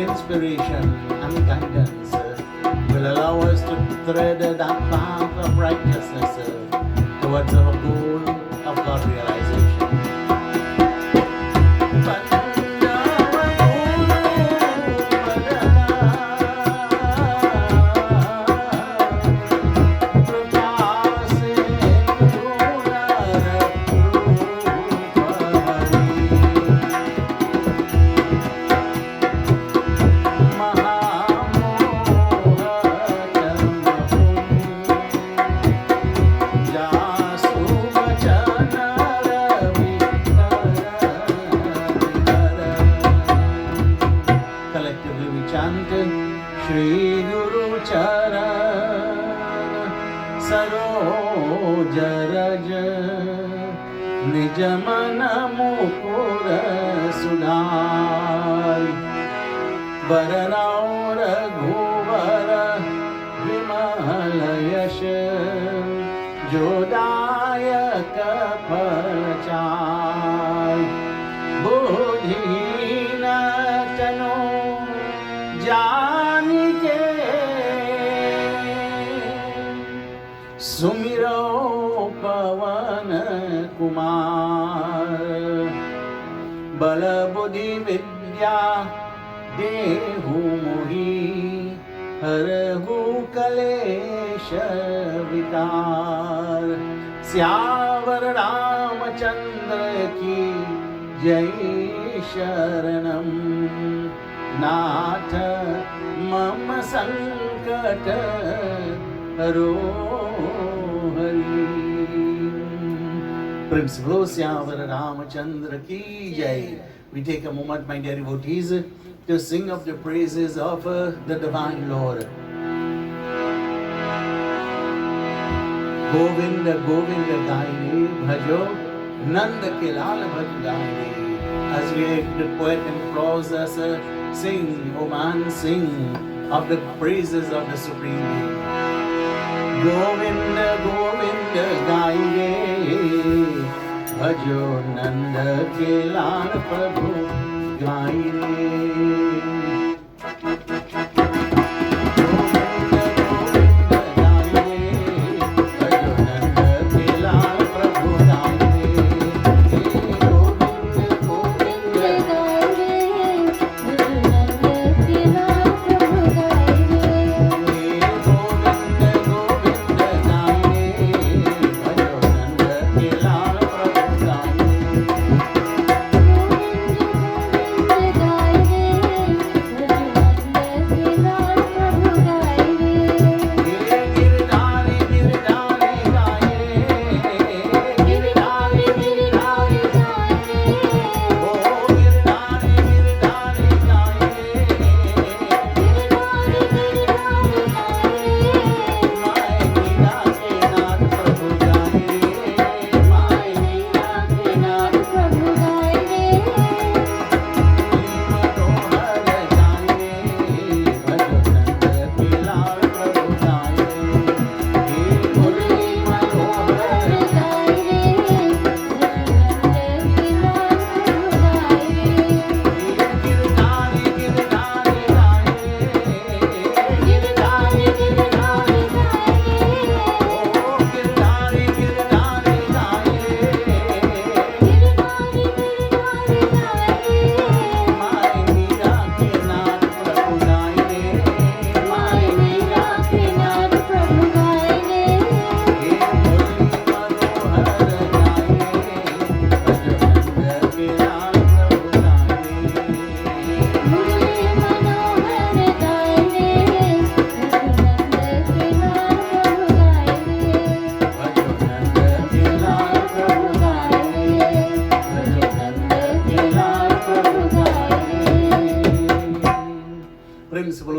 inspiration and guidance will allow us to tread that path of righteousness towards our goal of God realization. Collectively we chant Shri Guru Charan Saroj Raj Nij Mana Mukur Sudhar Varanao Raghuvar Vimal Yash Jodayak Phalachar Buddhina Tano जान के सुमिरो पवन कुमार बल बुद्धि विद्या देहु मोहि हरहु कलेश विकार श्यावर रामचंद्र की जय शरणम नाथ मम संकट हरो Hari Prince Syamvar Ramachandra ki jai. We take a moment, my dear devotees, to sing of the praises of the Divine Lord. Govinda Govinda gaine bhajo Nanda ke lal bhaj gaine. As we, the poet implores us, sing, O man, sing of the praises of the Supreme Being. Govinda, Govinda, gaine, bhajo Nanda ke lal Prabhu gaine.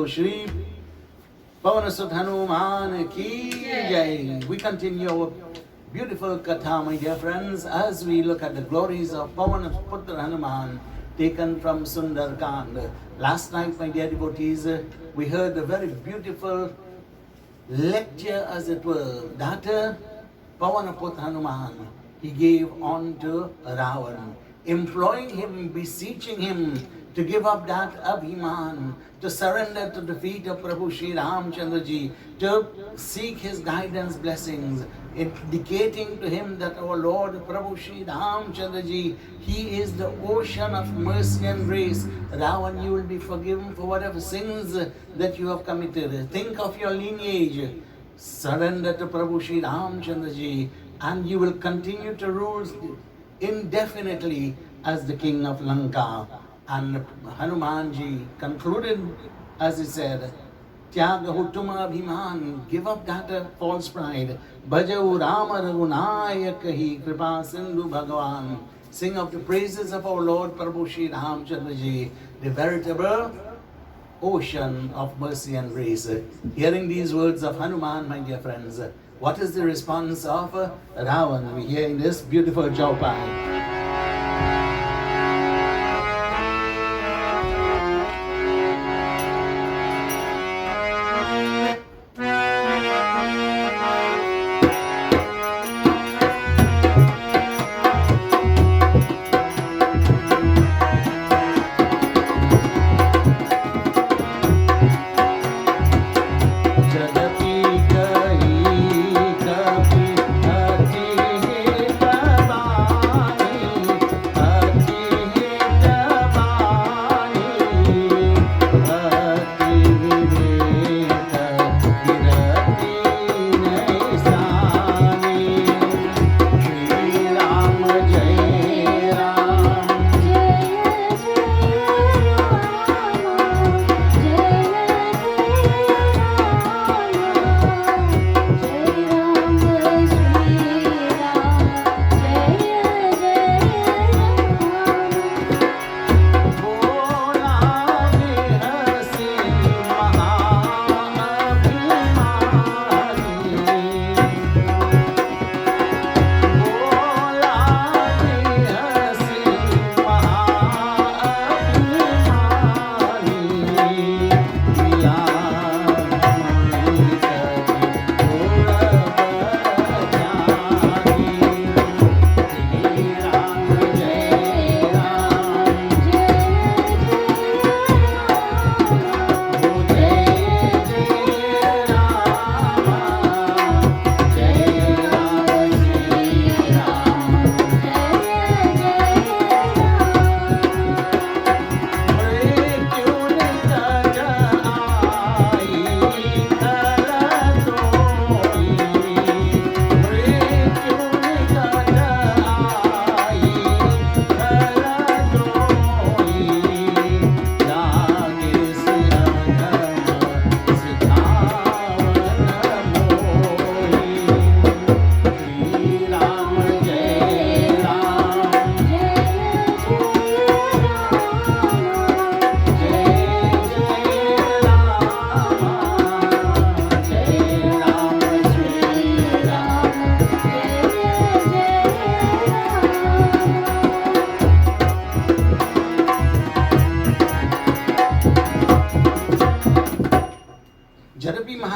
Shri Pavanasut Hanuman ki jai. We continue our beautiful katha, my dear friends, as we look at the glories of Pavanasputra Hanuman taken from Sundarkand. Last night, my dear devotees, we heard a very beautiful lecture, as it were, that Pavanasputra Hanuman he gave on to Ravan, imploring him, beseeching him to give up that Abhiman, to surrender to the feet of Prabhu Sri Ramchandra Ji, to seek his guidance, blessings, indicating to him that our Lord Prabhu Sri Ramchandra Ji, he is the ocean of mercy and grace. Ravan, you will be forgiven for whatever sins that you have committed. Think of your lineage. Surrender to Prabhu Sri Ramchandra Ji, and you will continue to rule indefinitely as the king of Lanka. And Hanumanji concluded, as he said, Tyaga Huttama Abhiman, give up that false pride. Bhajau Rama Raghunayakahi Kripa Sindhu Bhagavan. Sing of the praises of our Lord Prabhu Sri Ramchandra Ji, the veritable ocean of mercy and grace. Hearing these words of Hanuman, my dear friends, what is the response of Ravan? We hear in this beautiful Jaupai.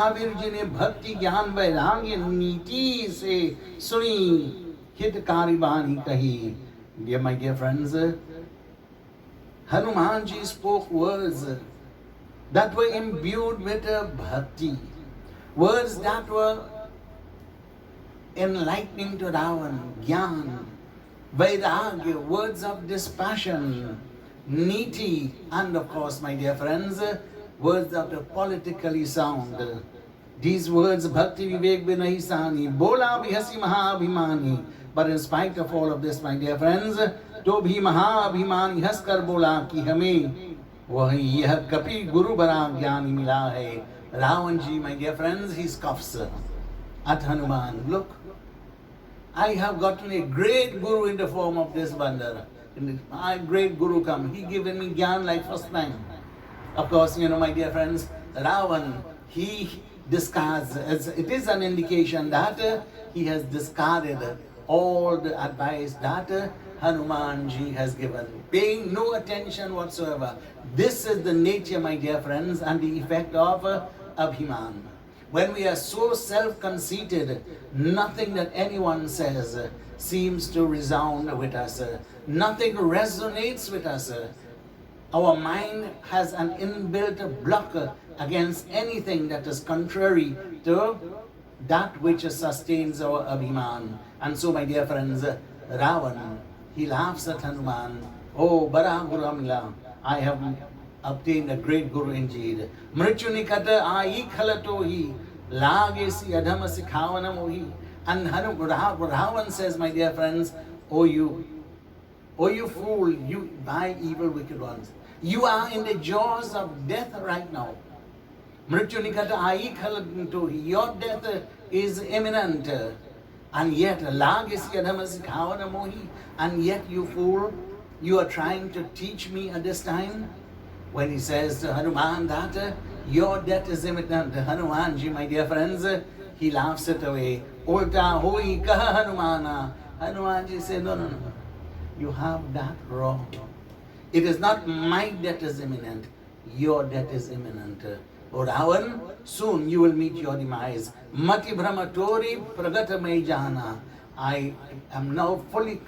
Mahavir ji ने भक्ति ज्ञान वैराग्य नीति से सुनी हितकारी वाणी कही. Dear my dear friends, Hanuman ji spoke words that were imbued with bhakti, words that were enlightening to Ravan, Gyan, Vairagya, words of dispassion, niti, and of course, my dear friends, words that are politically sound. These words, Bhakti Vivek Binahi Sani, Bola Bihasi Mahabhimani. But in spite of all of this, my dear friends, तो भी महाअभिमानी हंसकर बोला कि हमें वही यह कपि गुरु बड़ा ज्ञानी मिला है. Ravan ji, my dear friends, he scoffs at Hanuman. Look, I have gotten a great guru in the form of this bandar. My great guru come. He given me gyan like first time. Of course, my dear friends, Ravan, he discards. It is an indication that he has discarded all the advice that Hanuman ji has given, paying no attention whatsoever. This is the nature, my dear friends, and the effect of Abhiman. When we are so self-conceited, nothing that anyone says seems to resound with us. Nothing resonates with us. Our mind has an inbuilt block against anything that is contrary to that which sustains our Abhiman. And so, my dear friends, Ravan, he laughs at Hanuman. Oh, Bara Guru Mila, I have obtained a great Guru indeed. Mrityu nikata ai khalato hi, lagesi adhama sikhavana mohi. And Ravan says, my dear friends, oh you fool, you by evil wicked ones. You are in the jaws of death right now. Mrityu nikata ai khalato hi. Your death is imminent. And yet, lagesi adhama sikhavana mohi. And yet, you fool, you are trying to teach me at this time. When he says to Hanuman that your death is imminent, Hanumanji, my dear friends, he laughs it away. Ulta hoi kaha Hanumana. Hanumanji said, no. You have that wrong. It is not my death is imminent. Your death is imminent. O Ravan, soon you will meet your demise. Mati brahmatori pragata mai jana. I am now fully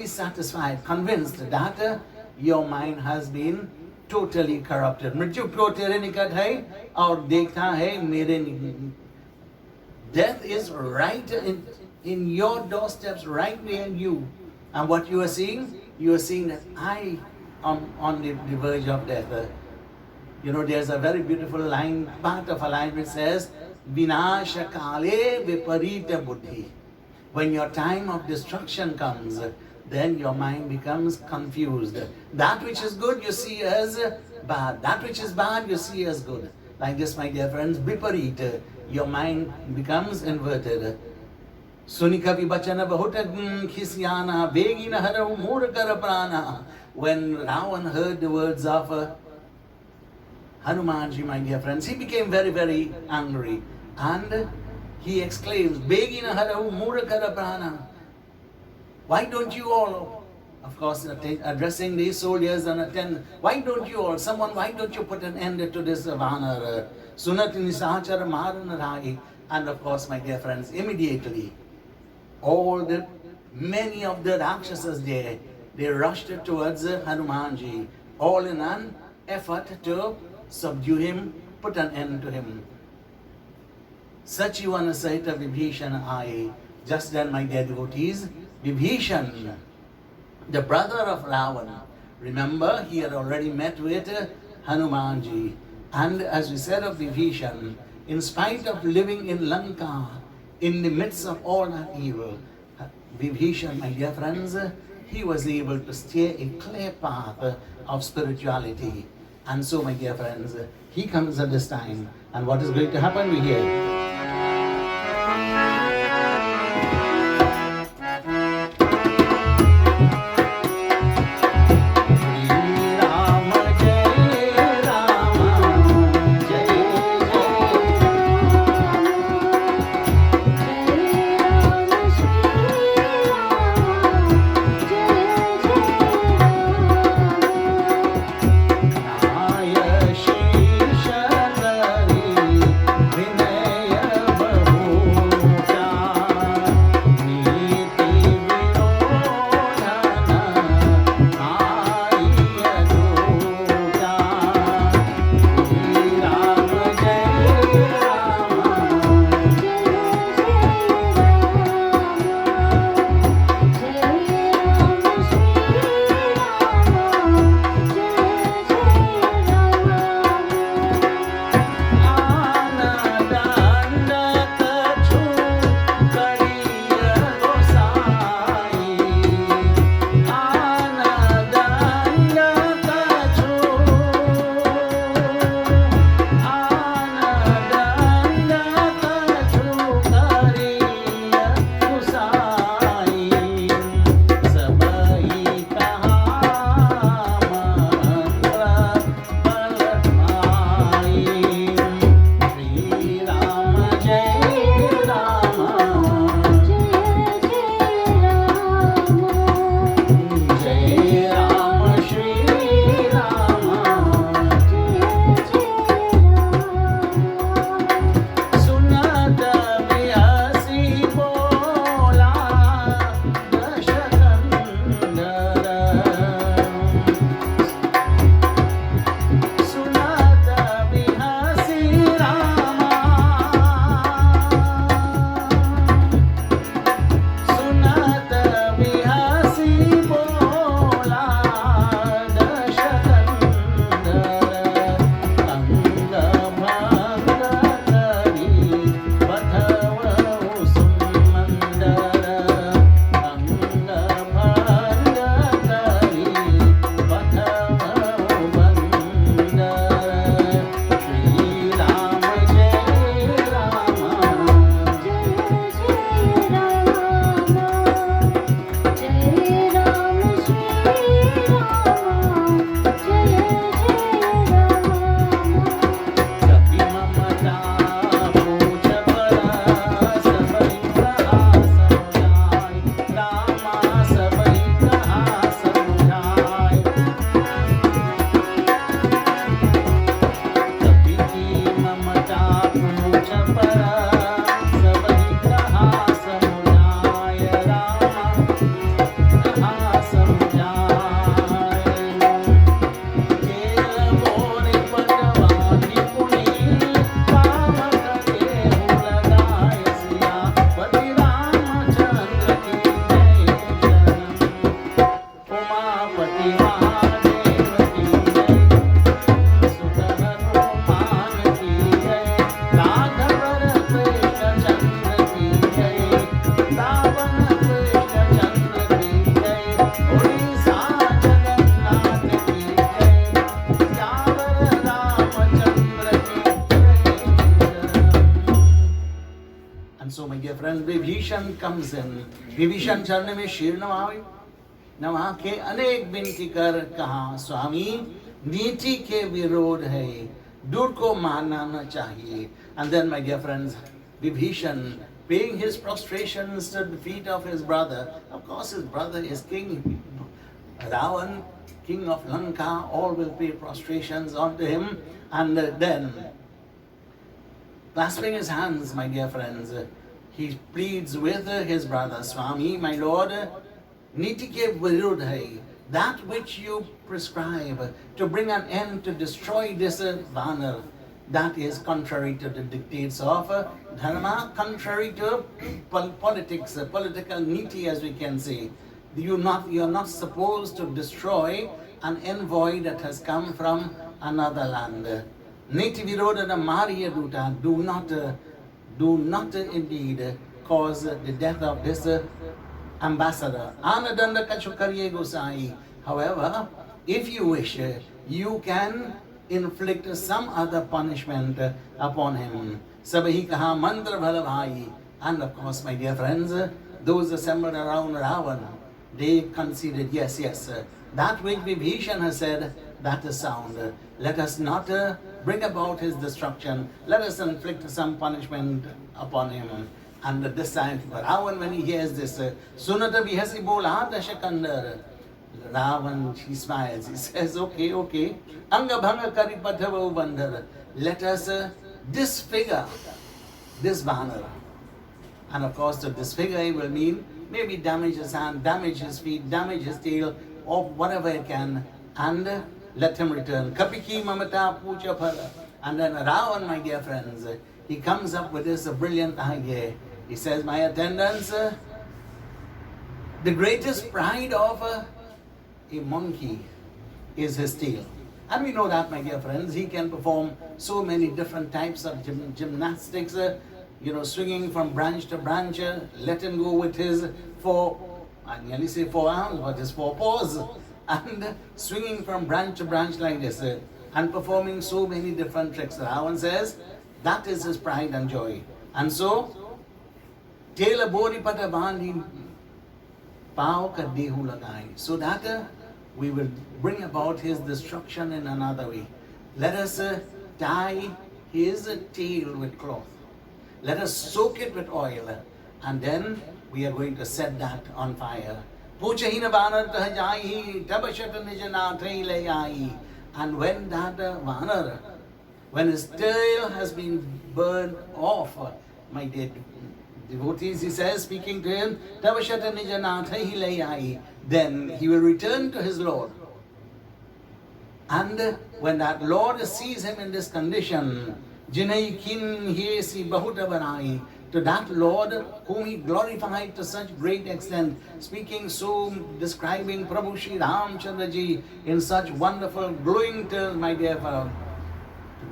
satisfied, convinced that your mind has been totally corrupted. मृत्यु को तेरे निकट है और देखता है मेरे death is right in your doorsteps, right near you. And what you are seeing that I am on the verge of death. You know, there's a very beautiful line, part of a line which says, Vinasha kale viparita buddhi. When your time of destruction comes, then your mind becomes confused. That which is good you see as bad. That which is bad you see as good. Like this, my dear friends, viparita, your mind becomes inverted. Sunika vibachana bahuta khisyana begina harahu murkara prana. When Ravan heard the words of Hanumanji, my dear friends, he became very, very angry. And he exclaims, Begina harahu murkara prana. Why don't you all, of course, addressing these soldiers and attend, why don't you put an end to this Vanar? Sunat nisachara maranarahi. And of course, my dear friends, immediately, many of the Rakshasas there, they rushed towards Hanumanji, all in an effort to subdue him, put an end to him. Sachivana Sahita Vibhishana Ai. Just then, my dear devotees, Vibhishan, the brother of Ravana, remember he had already met with Hanumanji. And as we said of Vibhishan, in spite of living in Lanka, in the midst of all that evil, Vibhishan, my dear friends, he was able to steer a clear path of spirituality. And so, my dear friends, he comes at this time. And what is going to happen? We hear. Vinay so, my dear friend, Vibhishan comes in. Vibhishan चरण में शीर नवावे, नवा के अनेक विनती कर कहा, स्वामी नीति के विरोध है, दूध को मानना न चाहिए. And then, my dear friends, Vibhishan, paying his prostrations to the feet of his brother. Of course, his brother is king. Ravan, king of Lanka, all will pay prostrations unto him. And then, clasping his hands, my dear friends, he pleads with his brother, Swami, my lord, niti ke virudh hai, that which you prescribe to bring an end, to destroy this Vanar, that is contrary to the dictates of dharma, contrary to politics, political niti, as we can say. You are not supposed to destroy an envoy that has come from another land. Niti virodha mariya duta, do not indeed cause the death of this ambassador. Anadanda Kachukarye Gosai. However, if you wish, you can inflict some other punishment upon him. Sabahi kaha mantra bhala bhai. And of course, my dear friends, those assembled around Ravan, they considered, yes, that which Vibhishan has said, that is sound. Let us not bring about his destruction. Let us inflict some punishment upon him. And this time, Ravan, when he hears this, Sunata bihasi bola dashakandar. Ravan, he smiles. He says, okay. Anga bhanga kari pathava bandhara. Let us disfigure this Vanar. And of course, to disfigure will mean maybe damage his hand, damage his feet, damage his tail, or whatever it can, and let him return. Kapiki mamata puja phala. And then Ravan, my dear friends, he comes up with this brilliant idea. He says, my attendants, the greatest pride of a monkey is his tail. And we know that, my dear friends, he can perform so many different types of gymnastics, swinging from branch to branch. Let him go with his I nearly say 4 arms, but his 4 paws. And swinging from branch to branch like this, and performing so many different tricks. Ravan says, that is his pride and joy. And so, Tela bori pata bandi pao ka dehu lagai, so that we will bring about his destruction in another way. Let us tie his tail with cloth. Let us soak it with oil, and then we are going to set that on fire. Puchahina vanar tahajai tabashat nijana trailai. And when that vanar, when his tail has been burned off, my dear devotees, he says, speaking to him, tabashat nijana trailai, then he will return to his Lord. And when that Lord sees him in this condition, Jinai kin hiesi bahuta banai, to that Lord whom he glorified to such great extent, speaking so, describing Prabhu Shri Ramchandra Ji in such wonderful, glowing terms, my dear fellow.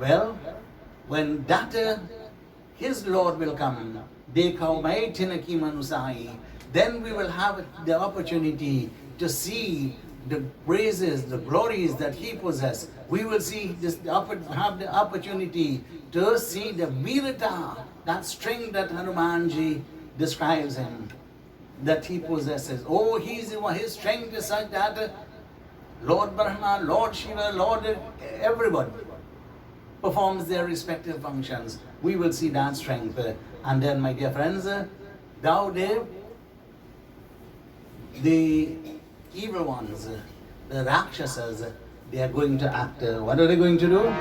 Well, when that his Lord will come, Dekhao mai tinaki manusai, then we will have the opportunity to see the praises, the glories that he possesses. We will see have the opportunity to see the virata, that strength that Hanumanji describes him, that he possesses. Oh, his strength is such that Lord Brahma, Lord Shiva, Lord everybody performs their respective functions. We will see that strength. And then, my dear friends, Daudev, the evil ones, the Rakshasas, they are going to act. What are they going to do?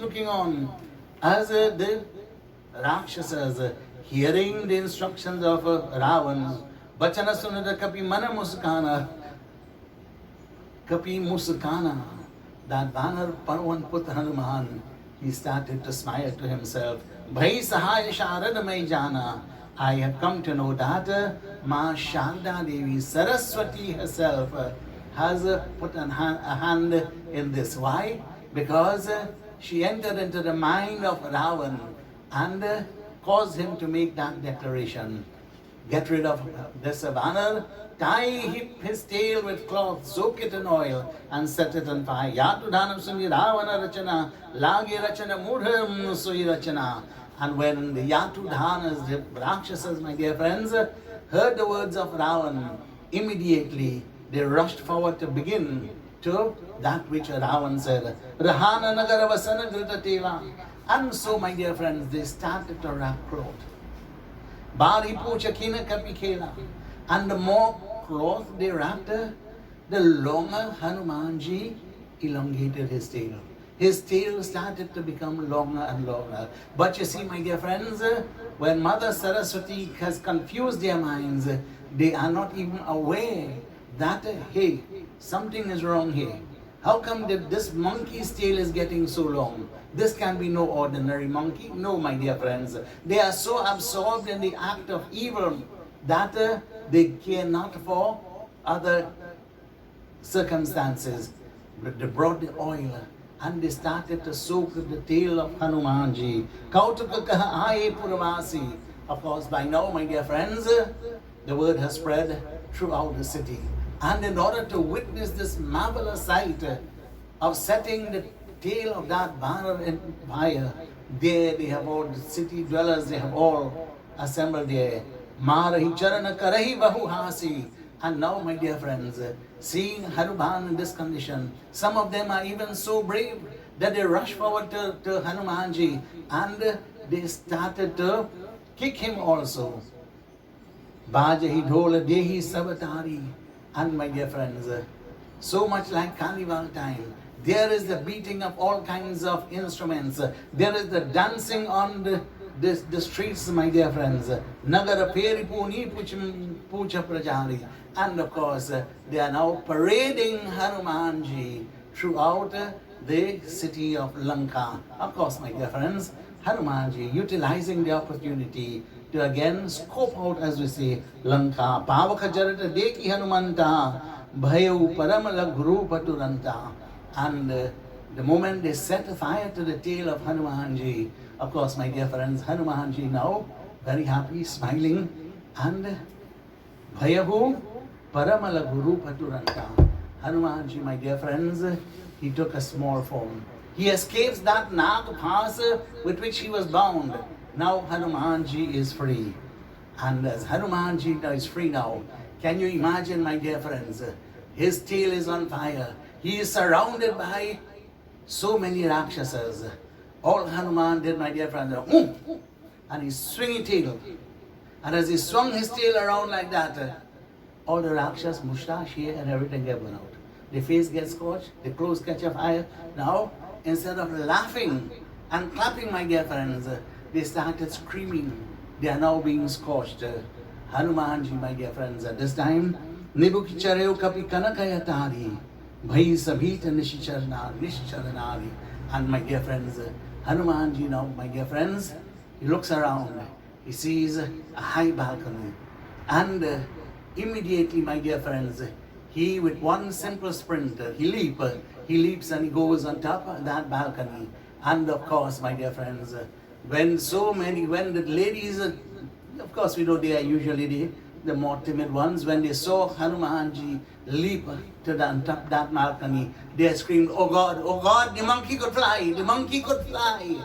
looking on as the Rakshasas hearing the instructions of Ravan. Bachana sunata kapi mana muskana. Kapi muskana. That Banar Pawan Putra Hanuman, he started to smile to himself. Bhai Sahaya Sharad Mai Jana. I have come to know that Ma Sharda Devi Saraswati herself has put a hand in this. Why? Because she entered into the mind of Ravan and caused him to make that declaration. Get rid of this Banar, tie his tail with cloth, soak it in oil, and set it on fire. Yatu dhanam sungi Ravana rachana, lagi rachana mudham sui rachana. And when the Yatu Dhanas, the Rakshasas, my dear friends, heard the words of Ravan, immediately they rushed forward to begin to that which Ravan said. Rahana nagara vasana grita teva. And so, my dear friends, they started to wrap cloth. Bari pucha kina kapi khela. And the more cloth they wrapped, the longer Hanumanji elongated his tail. His tail started to become longer and longer. But you see, my dear friends, when Mother Saraswati has confused their minds, they are not even aware that, hey, something is wrong here. How come that this monkey's tail is getting so long? This can be no ordinary monkey. No, my dear friends. They are so absorbed in the act of evil that they care not for other circumstances. But they brought the oil and they started to soak the tail of Hanumanji. Kautukakaha aaye puravasi. Of course, by now, my dear friends, the word has spread throughout the city. And in order to witness this marvelous sight of setting the tail of that Banar in fire, there they have all, the city dwellers, they have all assembled there. Marahi charana karahi bahu hasi. And now, my dear friends, seeing Hanuman in this condition, some of them are even so brave that they rush forward to Hanumanji and they started to kick him also. Bajahi dhola dehi sabatari. And my dear friends, so much like Carnival time, there is the beating of all kinds of instruments. There is the dancing on the streets, my dear friends. Nagara peri puni pucha prajari. And of course, they are now parading Hanumanji throughout the city of Lanka. Of course, my dear friends, Hanumanji utilizing the opportunity to again scope out, as we say, Lanka. Pavaka jarata deki Hanumanta, bhayu paramala guru paturanta. And the moment they set fire to the tail of Hanumanji, of course, my dear friends, Hanumanji now very happy, smiling, and bhayahu paramala guru paturanta. Hanumanji, my dear friends, he took a small form. He escapes that Nag pass with which he was bound. Now Hanumanji is free. And as Hanumanji is free now, can you imagine, my dear friends, his tail is on fire. He is surrounded by so many Rakshasas. All Hanuman did, my dear friends, and he swinging tail. And as he swung his tail around like that, all the Rakshas, mustache, hair and everything get blown out. The face gets scorched, the clothes catch a fire. Now, instead of laughing and clapping, my dear friends, they started screaming. They are now being scorched. Hanumanji, my dear friends, at this time, Nibuki chareo kapi kanakayatari, bhai sabhita nishicharanari. And my dear friends, Hanumanji now, my dear friends, he looks around. He sees a high balcony. And immediately, my dear friends, he with one simple sprint, he leaps and he goes on top of that balcony. And of course, my dear friends, when the ladies, of course we know they are usually the more timid ones, when they saw Hanumanji leap to the on top of that balcony, they screamed, oh God, the monkey could fly, the monkey could fly.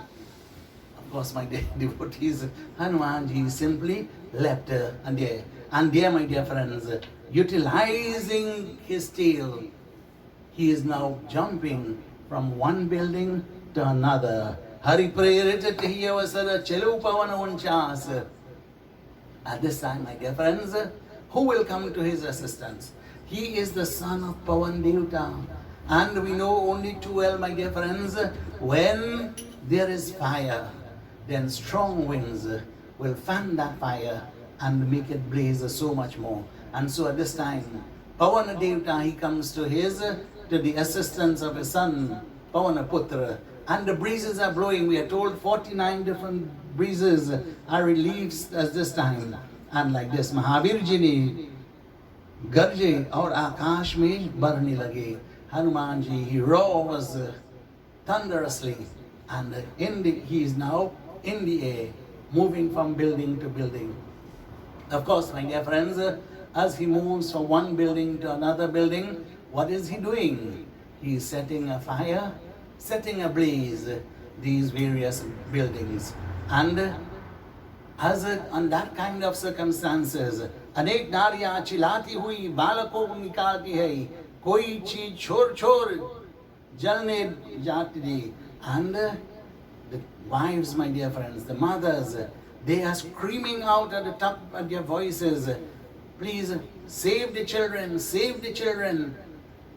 Of course, my dear devotees, Hanumanji simply leapt and there, my dear friends, utilizing his tail, he is now jumping from one building to another. Hari prayerita tahiyavasara chelu pavana unchas. At this time, my dear friends, who will come to his assistance? He is the son of Pavan Devta. And we know only too well, my dear friends, when there is fire, then strong winds will fan that fire and make it blaze so much more. And so at this time, Pavana Devta, he comes to the assistance of his son, Pavana Putra. And the breezes are blowing. We are told 49 different breezes are released at this time. And like this, Mahavir Ji ne garje aur akash mein barne lage. Hanuman Ji, he roars thunderously, and he is now in the air, moving from building to building. Of course, my dear friends, as he moves from one building to another building, what is he doing? He is setting a fire, setting ablaze these various buildings. And as on that kind of circumstances, अनेक नारियां चिल्लाती हुई बालकों को निकालती है, कोई चीज छोड़ छोड़ जलने जाती थी. And the wives, my dear friends, the mothers, they are screaming out at the top of their voices, please save the children, save the children.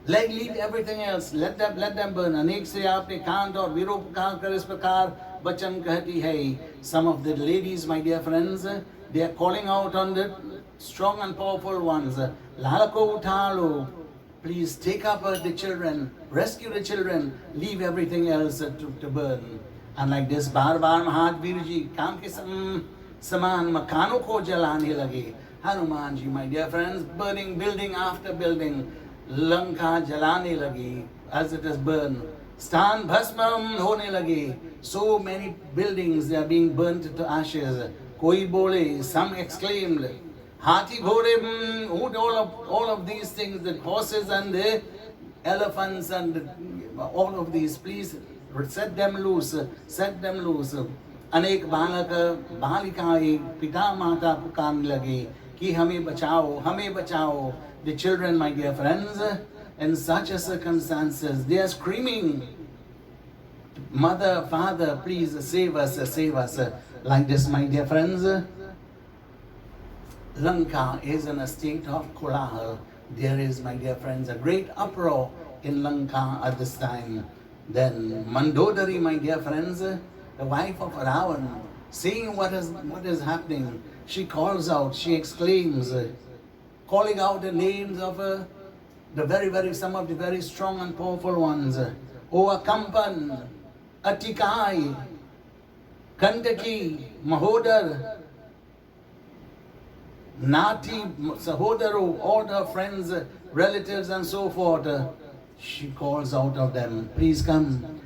Leave everything else, let them burn. अनेक से आपने कांत और विरोपकार कर इस प्रकार वचन कहती है. Some of the ladies, my dear friends, they are calling out on the strong and powerful ones. लालको उठा लो, please take up the children, rescue the children, leave everything else to burn. And like this, बार बार महावीर जी काम के समान मकानों को जलाने लगे. Hanuman ji, my dear friends, burning building after building. Lanka jalane lagi, as it is burned. Stan bhasmam hone lagi. So many buildings, they are being burnt to ashes. Koi bole, some exclaimed. Hathi ghore, all of these things, the horses and the elephants and all of these, please set them loose, set them loose. अनेक बालक बालिकाएं पिता माता पुकारने लगे कि हमें बचाओ. The children, my dear friends, in such a circumstances, they are screaming, mother, father, please save us, save us. Like this, my dear friends, Lanka is in a state of kolahal. There is, my dear friends, a great uproar in Lanka at this time. Then Mandodari, my dear friends, the wife of Ravan, seeing what is happening, she calls out, she exclaims, calling out the names of some of the very strong and powerful ones. O Akampan, Atikai, Kantaki, Mahodar, Nati, Sahodaru, all her friends, relatives and so forth. She calls out of them, please come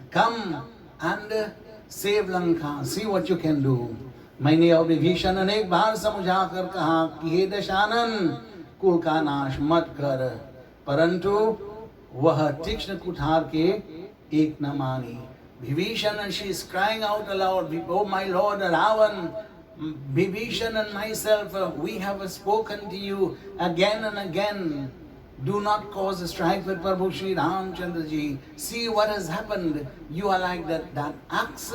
and save Lanka, see what you can do. मैंने और विभीषण ने एक बार समझा कर कहा कि हे दशानन, कुल का नाश मत कर, परंतु वह तीक्ष्ण कुठार के एक न मानी. Vibhishan, she is crying out aloud, oh my lord Ravan, Vibhishan and myself, we have spoken to you again and again. Do not cause a strife with Prabhu Shri Ramchandra Ji. See what has happened. You are like that axe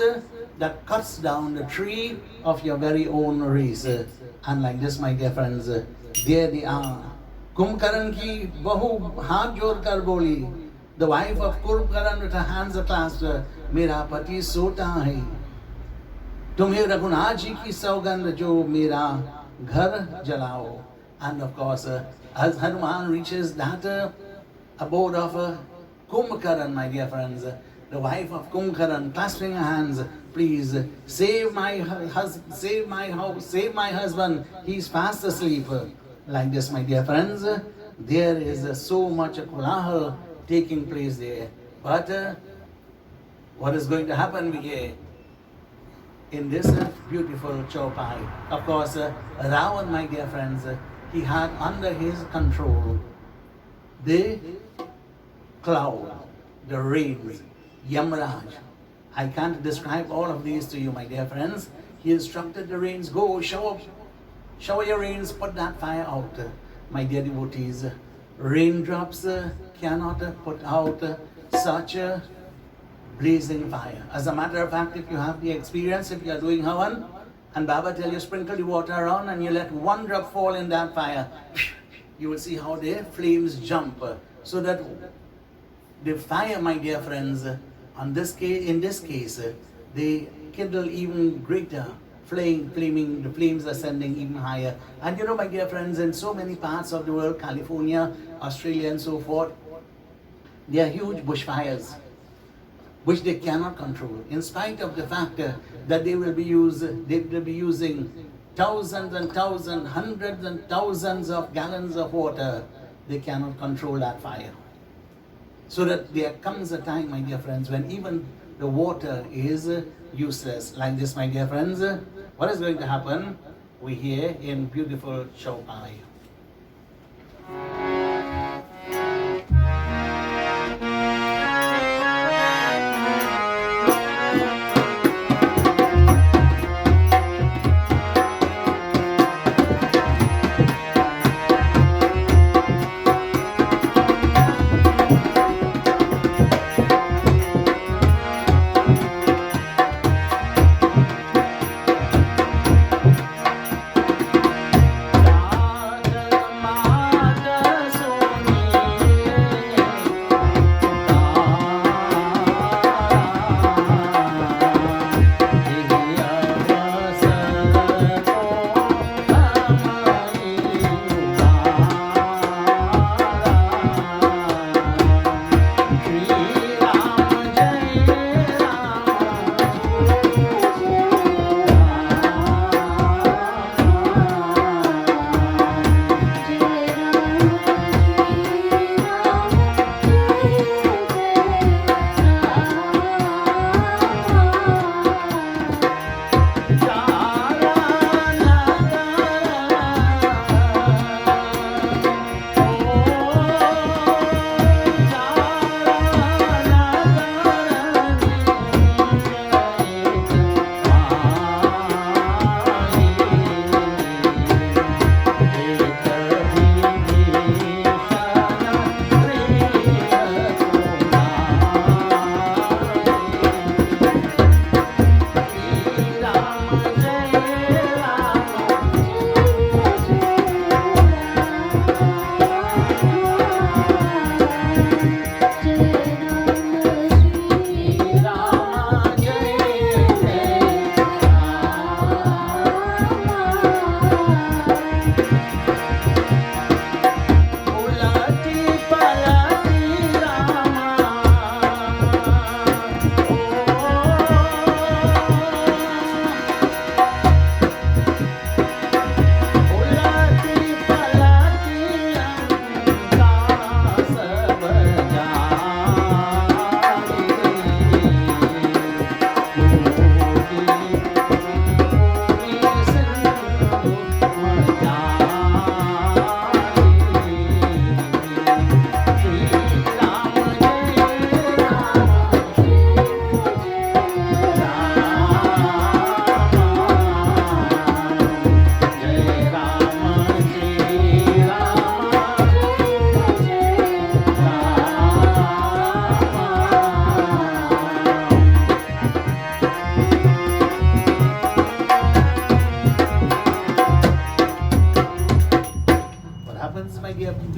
that cuts down the tree of your very own race. And like this, my dear friends, there they are. Kumbhakaran ki bahu haath jod kar boli. The wife of Kumbhakaran with her hands clasped, Mera pati sota hai. Tumhe Raghunath ji ki saugandh jo mera ghar jalao. And of course, as Hanuman reaches that abode of Kumbhakaran, my dear friends, the wife of Kumbhakaran clasping her hands, please save my husband, save my house, save my husband, he's fast asleep. Like this, my dear friends, there is so much kolahal taking place there. But what is going to happen here in this beautiful Chaupai? Of course, Ravan, my dear friends, he had under his control the cloud, the rains, Yamraj. I can't describe all of these to you, my dear friends. He instructed the rains, go shower your rains, put that fire out. My dear devotees, raindrops cannot put out such a blazing fire. As a matter of fact, if you have the experience, if you are doing Havan, and Baba tell you sprinkle the water around and you let one drop fall in that fire, you will see how the flames jump. So that the fire, my dear friends, in this case, they kindle even greater flaming, the flames ascending even higher. And you know, my dear friends, in so many parts of the world, California, Australia, and so forth, there are huge bushfires which they cannot control, in spite of the fact that they will be using thousands and thousands, hundreds and thousands of gallons of water. They cannot control that fire. So that there comes a time, my dear friends, when even the water is useless. Like this, my dear friends, what is going to happen? We hear in beautiful Chaupai.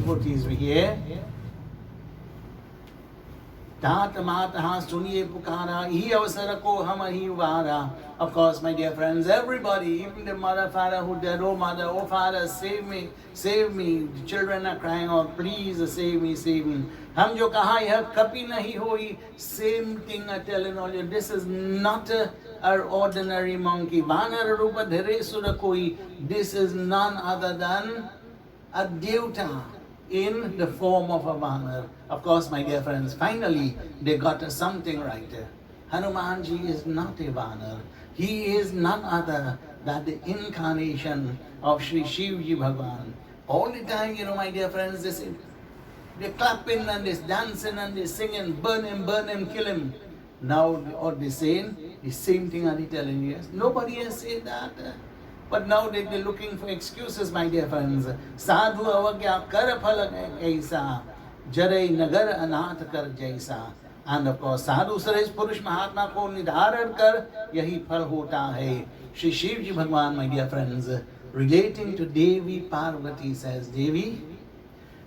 devotees we hear. तात मातः सुनिए पुकारा ही अवसर को हम ही वारा. Of course, my dear friends, everybody, even the mother, father who dead, oh mother, oh father, save me, save me. The children are crying out, please save me, save me. हम जो कहा यह कभी नहीं होई. Same thing I tell all you. This is not an ordinary monkey. Vanar rupa dhire sura koi. This is none other than a devta in the form of a vanar. Of course, my dear friends, finally they got something right. Hanumanji is not a vanar. He is none other than the incarnation of Sri Shivji Bhagwan. All the time, my dear friends, they're clapping and they're dancing and they're singing, burn him, kill him. Now, what they're saying, the same thing are they telling you. Nobody has said that. But now they're looking for excuses, my dear friends. Sadhu avagya kar phal aisa, jarai nagar anath kar jaisa. And of course, sadhu saresh purush mahatma ko nidharan kar yahi phal hota hai. Shri Shivji Bhagwan, my dear friends, relating to Devi Parvati says, Devi,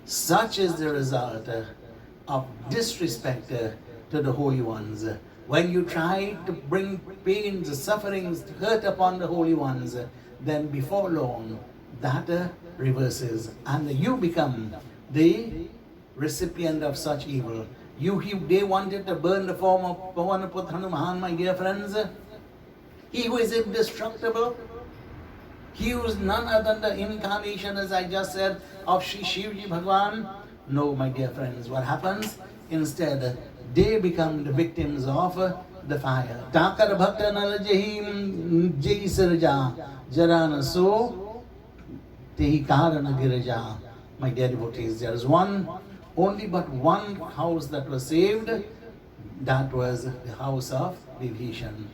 such is the result of disrespect to the holy ones. When you try to bring pains, sufferings, hurt upon the holy ones, then before long that reverses and you become the recipient of such evil. They wanted to burn the form of Pavanaput Hanuman, my dear friends. He who is indestructible, he who is none other than the incarnation, as I just said, of Shri Shivji Bhagwan. No, my dear friends, what happens? Instead, they become the victims of the fire. Takar bhakta nal jahim jai sirja jarana so tehi karana girja. My dear devotees, there is only but one house that was saved. That was the house of Vibhishan.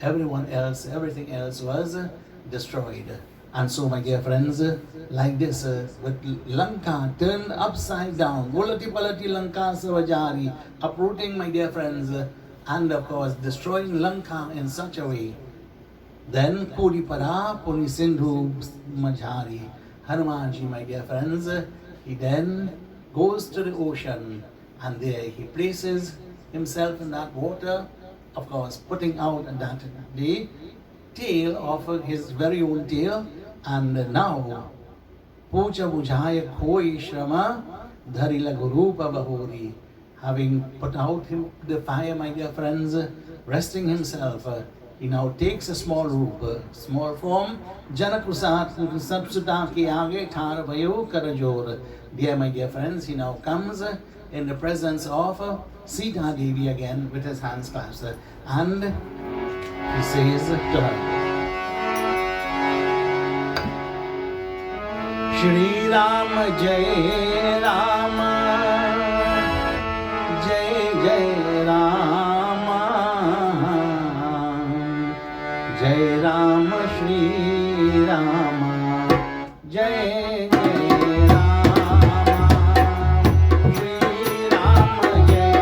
Everyone else, everything else was destroyed. And so, my dear friends, like this, with Lanka turned upside down, Volati Palati Lanka Savajari, uprooting, my dear friends, and of course destroying Lanka in such a way. Then Puri Para Puni Sindhu Majhari. Hanumanji, my dear friends, he then goes to the ocean and there he places himself in that water, of course putting out that the tail of his very own tail, and now Puja Bujaya Koi Shrama Dharila Gurupa Bahuri, having put out the fire, my dear friends, resting himself, he now takes a small roop, small form. Janakusat Sapsuta ki aage thar bhayo karajor. Dear my dear friends, he now comes in the presence of Sita Devi again with his hands clasped, and he says to her, Shri Ram Jai Rama, Jai Jai Rama, Jai Rama Shri Rama, Jai Jai Rama, Shri Rama Jai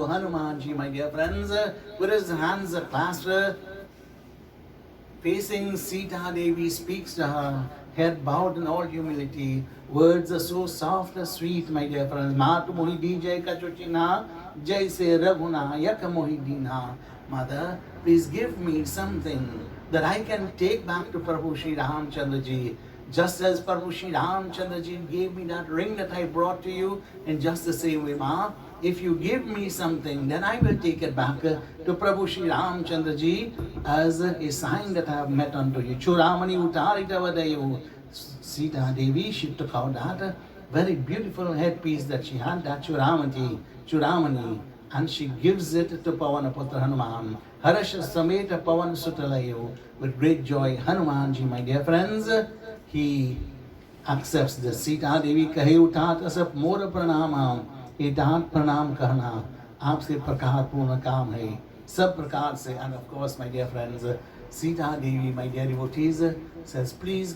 Hanumanji, my dear friends, with his hands clasped, facing Sita Devi, speaks to her. head bowed in all humility. Words are so soft and sweet, my dear friends. Mat Mohidi Jai Kachuchina, Jai Se Raghuna, Yak Mohidina. Mother, please give me something that I can take back to Prabhu Sri Ramchandra Ji. Just as Prabhu Sri Ramchandra Ji gave me that ring that I brought to you, in just the same way, Ma, if you give me something, then I will take it back to Prabhu Sri Ramchandra Ji as a sign that I have met unto you. Churamani utarita vadayu. Sita Devi, she took out that very beautiful headpiece that she had, that Churamani, and she gives it to Pavanaputra Hanuman. Harash Sameta Pavan Sutalayu. With great joy, Hanumanji, my dear friends, he accepts this. Sita Devi kahe utat asap mora pranama. इतात प्रणाम करना आपसे प्रकार पूर्ण काम है सब प्रकार से. And of course, my dear friends, Sita Devi, my dear devotees, says, please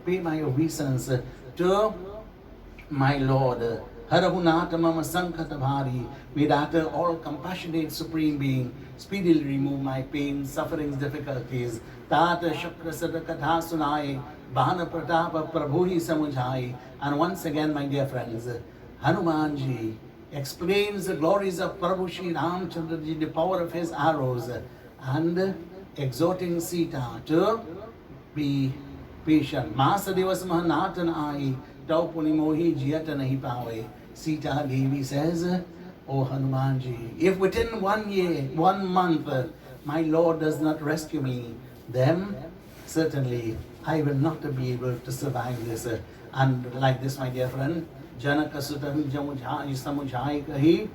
pay my obeisance to my Lord. Harahunata mama sankata bhari. May that all compassionate supreme being speedily remove my pain, sufferings, difficulties. Tata shukra sada katha sunai. Bhana pratapa prabhuhi samujhai. And once again, my dear friends, Hanumanji explains the glories of Prabhu Sri Ramchandra Ji, the power of his arrows, and exhorting Sita to be patient. Masa divas mahanatan ai, tau punimohi jiyata nahi pawe. Sita Devi says, O Hanumanji, if within 1 year, 1 month, my Lord does not rescue me, then certainly I will not be able to survive this. And like this, my dear friend, जनक सुतम जमुझाई समुझाई कही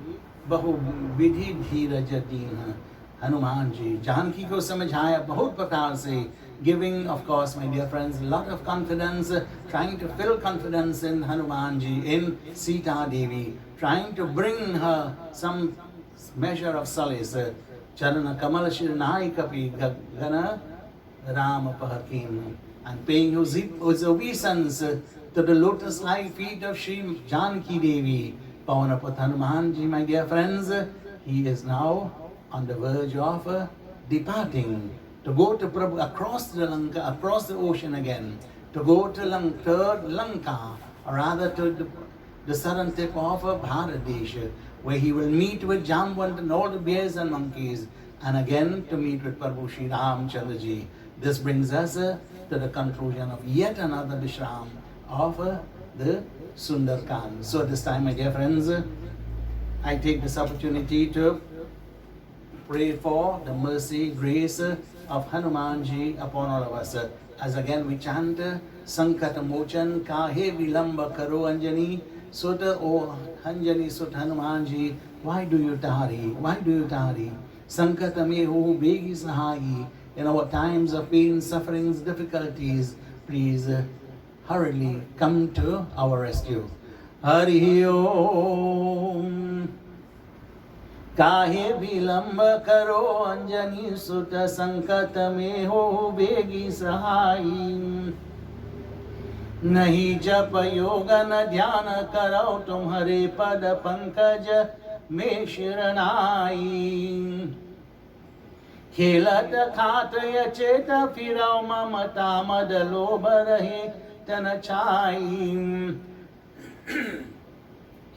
बहु विधि धीरज दीन. हनुमान जी जानकी को समझाया बहुत प्रकार से, giving, of course, my dear friends, lot of confidence, trying to fill confidence in Hanuman ji, in Sita Devi, trying to bring her some measure of solace. Charana Kamal Shirnai Kapi Gana Ram Pahakim, and paying his obeisance to the lotus-like feet of Sri Janaki Devi. Pavanaputra Hanuman Ji, my dear friends, he is now on the verge of departing to go to Prabhu across the Lanka, across the ocean again, to go to Lanka, or rather to the southern tip of Bharat, where he will meet with Jambant and all the bears and monkeys, and again to meet with Prabhu Sri Ramchandra Ji. This brings us to the conclusion of yet another Vishram of the Sundarkand. So this time, my dear friends, I take this opportunity to pray for the mercy, grace of Hanumanji upon all of us. As again we chant Sankata Mochan Kahe Vilamba Karo Anjani Sutta, O Anjani Sut Hanumanji, why do you tarry? Why do you tarry? Sankata me ho begi sahayi. In our times of pain, sufferings, difficulties, please hurriedly come to our rescue. Hari Om. Kahe vilamb karo anjani sutta sankat me ho begi sahayi. Nahi jap yoga na dhyan karao tumhare pad pankaj me shiranai. खेलत खात यचेत फिरौ ममता मद लोभ रहे तन छाई.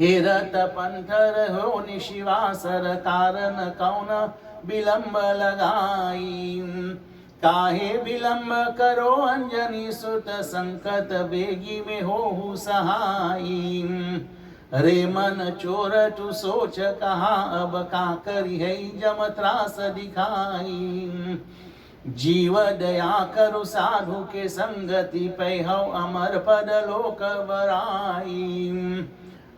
हेरत पंथर हो निशिवासर कारण कौन विलंब लगाई. काहे विलंब करो अंजनी सुत संकट बेगी में हो सहाई. रे मन चोर तू सोच कहा अब का करी है जम त्रास दिखाई. जीव दया करु साधु के संगति पैहौ अमर पद लोक बराई.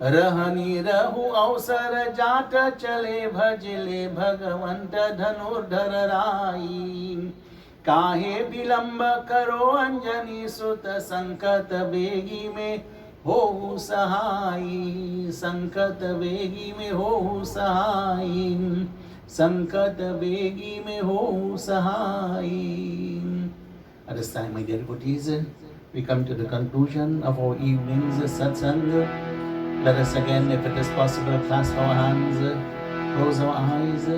रहनी रहु अवसर जाट चले भजले भगवंत धनुर्धर राई. काहे विलंब करो अंजनी सुत संकट बेगी में हो सहाई. संकट बेगी में हो सहाई. संकट बेगी में हो सहाई. At this time, my dear devotees, we come to the conclusion of our evening's satsang. Let us again, if it is possible, clasp our hands, close our eyes,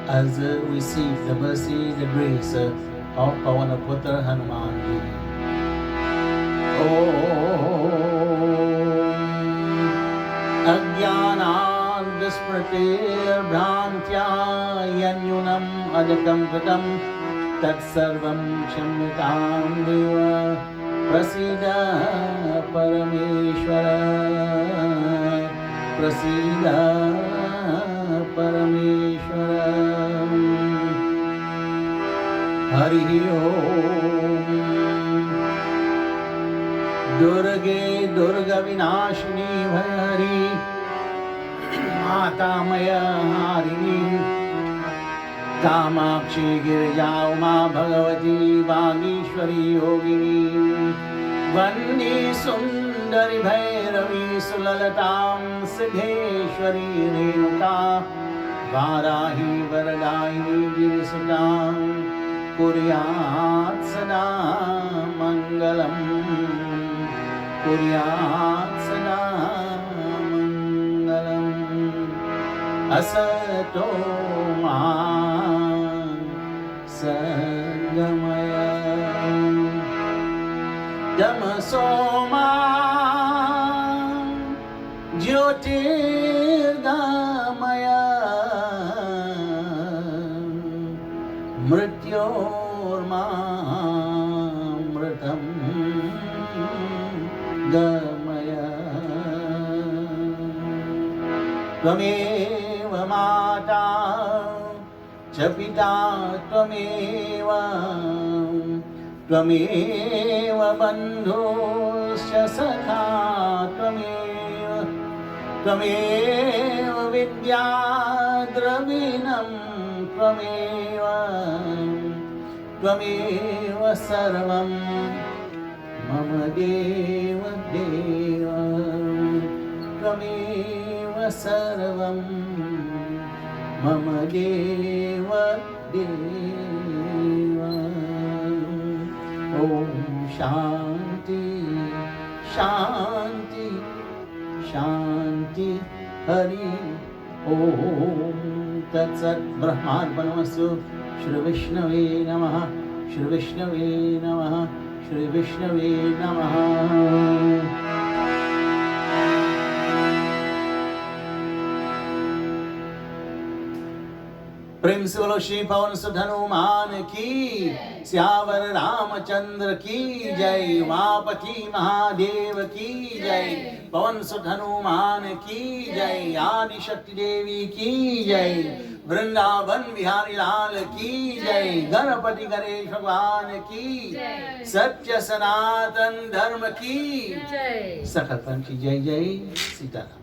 as we seek the mercy, the grace of Pavanaputra Hanuman Ji. अज्ञानात् विस्मृतिर्भ्रान्त्या यन्यूनम् अधिकं कृतं तत्सर्वं क्षम्यतां देव प्रसीद परमेश्वर प्रसीद परमेश्वर हरि ओम दुर्गे दुर्गविनाशिनी भयहरी माता मयहारिणी कामाक्षी गिरिजा उमा भगवती वागीश्वरी योगिनी वन्दी सुंदरी भैरवी सुललतां सिद्धेश्वरी रेणुका वाराही वरदायिनी गिरिसुतां कुर्यात् सदा मंगलम् कुर्यात् सदा मंगलम् असतो मा सद्गमय तमसो मा ज्योतिर्गमय मृत्योर्मामृतं गमय त्वमेव माता च पिता त्वमेव त्वमेव बन्धुश्च सखा त्वमेव त्वमेव विद्या द्रविणं त्वमेव त्वमेव सर्वं मम देव देव त्वमेव सर्वं मम देव देव ॐ शान्ति शान्ति शान्ति हरि ॐ तत्सत् ब्रह्मार्पणमस्तु श्री विष्णवे नमः श्री विष्णवे नमः श्री विष्णवे नमः प्रेम से बोलो श्री पवन सुत हनुमान की सियावर रामचंद्र की जय उमापति महादेव की जय पवन सुत हनुमान की जय आदि शक्ति देवी की जय वृंदावन बिहारी लाल की जय गणपति गणेश भगवान की सत्य सनातन धर्म की जय सकल पंच जय जय सीताराम।